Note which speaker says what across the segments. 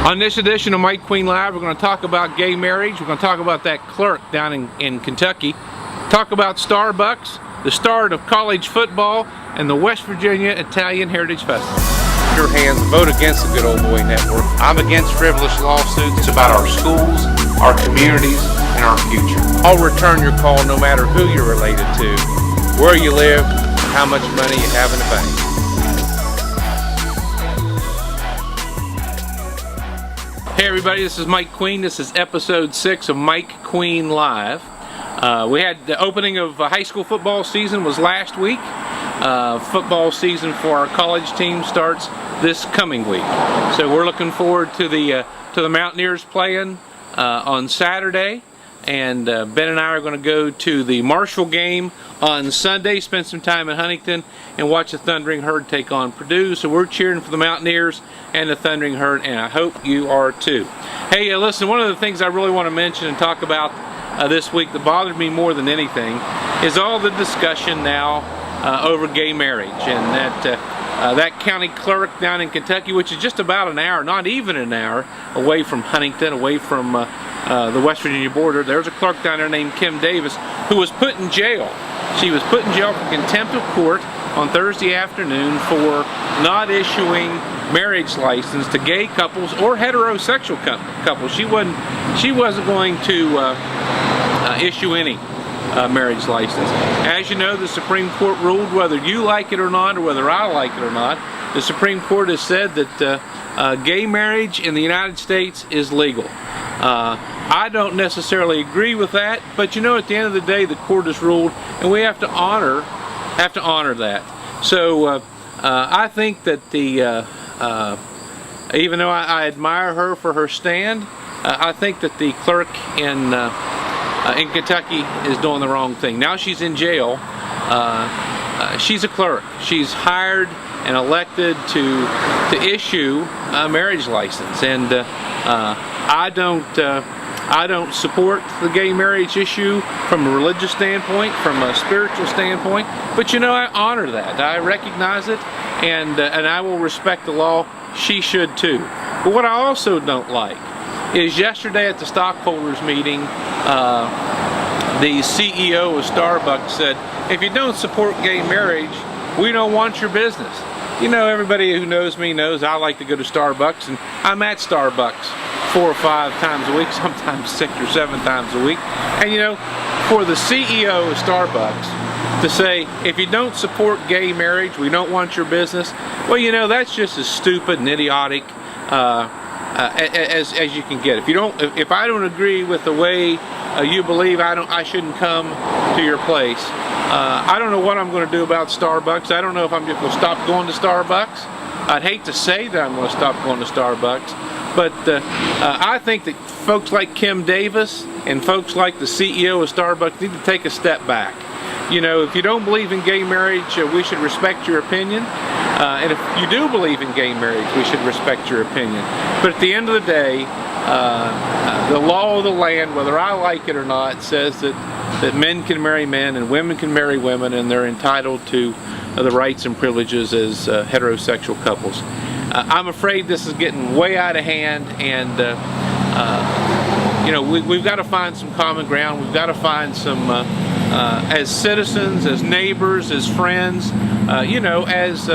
Speaker 1: On this edition of Mike Queen Live, we're going to talk about gay marriage. We're going to talk about that clerk down in Kentucky. Talk about Starbucks, the start of college football, and the West Virginia Italian Heritage Festival.
Speaker 2: Your hands, vote against the Good Old Boy Network. I'm against frivolous lawsuits. It's about our schools, our communities, and our future. I'll return your call no matter who you're related to, where you live, how much money you have in the bank.
Speaker 1: Hey everybody, this is Mike Queen. This is episode 6 of Mike Queen Live. We had the opening of high school football season was last week. Football season for our college team starts this coming week. So we're looking forward to the Mountaineers playing on Saturday. And Ben and I are going to go to the Marshall game on Sunday, spend some time in Huntington, and watch the Thundering Herd take on Purdue. So we're cheering for the Mountaineers and the Thundering Herd, and I hope you are too. Hey, listen, one of the things I really want to mention and talk about this week that bothered me more than anything is all the discussion now over gay marriage, and that county clerk down in Kentucky, which is just about an hour, not even an hour, away from Huntington, away from the West Virginia border. There's a clerk down there named Kim Davis who was put in jail. She was put in jail for contempt of court on Thursday afternoon for not issuing marriage license to gay couples or heterosexual couples. She wasn't going to issue any marriage license. As you know, the Supreme Court ruled, whether you like it or not, or whether I like it or not, the Supreme Court has said that gay marriage in the United States is legal. I don't necessarily agree with that, but you know, at the end of the day, the court has ruled, and we have to honor that. So I think that even though I admire her for her stand, I think that the clerk in Kentucky is doing the wrong thing. Now she's in jail. She's a clerk. She's hired and elected to issue a marriage license, and I don't support the gay marriage issue from a religious standpoint, from a spiritual standpoint. But you know, I honor that. I recognize it, and I will respect the law. She should too. But what I also don't like is yesterday at the stockholders meeting, the CEO of Starbucks said, if you don't support gay marriage, we don't want your business. You know, everybody who knows me knows I like to go to Starbucks, and I'm at Starbucks 4 or 5 times a week, sometimes 6 or 7 times a week. And you know, for the CEO of Starbucks to say, if you don't support gay marriage, we don't want your business, well, you know, that's just as stupid and idiotic as you can get. If I don't agree with the way you believe, I shouldn't come to your place. I don't know what I'm going to do about Starbucks. I don't know if I'm just going to stop going to Starbucks. I'd hate to say that I'm going to stop going to Starbucks, but I think that folks like Kim Davis and folks like the CEO of Starbucks need to take a step back. You know, if you don't believe in gay marriage, we should respect your opinion. And if you do believe in gay marriage, we should respect your opinion. But at the end of the day, the law of the land, whether I like it or not, says that men can marry men and women can marry women, and they're entitled to the rights and privileges as heterosexual couples. I'm afraid this is getting way out of hand, and you know, we've got to find some common ground. We've got to find some, as citizens, as neighbors, as friends, you know, as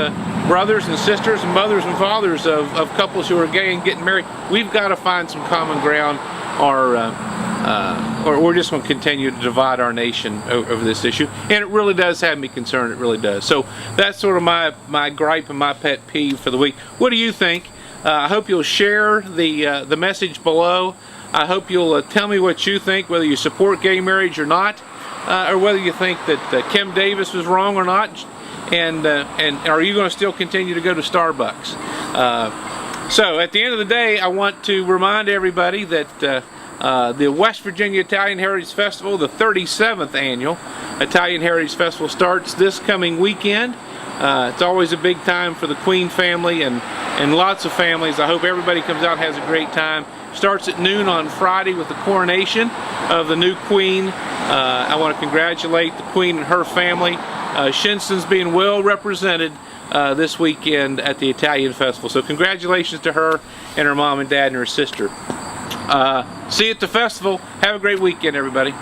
Speaker 1: brothers and sisters and mothers and fathers of couples who are gay and getting married. We've got to find some common ground, or we're just going to continue to divide our nation over this issue. And it really does have me concerned. It really does. So that's sort of my gripe and my pet peeve for the week. What do you think? I hope you'll share the message below. I hope you'll tell me what you think, whether you support gay marriage or not, or whether you think that Kim Davis was wrong or not, and are you going to still continue to go to Starbucks? So at the end of the day, I want to remind everybody that the West Virginia Italian Heritage Festival, the 37th annual Italian Heritage Festival, starts this coming weekend. It's always a big time for the Queen family and lots of families. I hope everybody comes out and has a great time. Starts at noon on Friday with the coronation of the new Queen. I want to congratulate the Queen and her family. Shinston's being well represented this weekend at the Italian Festival. So congratulations to her and her mom and dad and her sister. See you at the festival. Have a great weekend, everybody.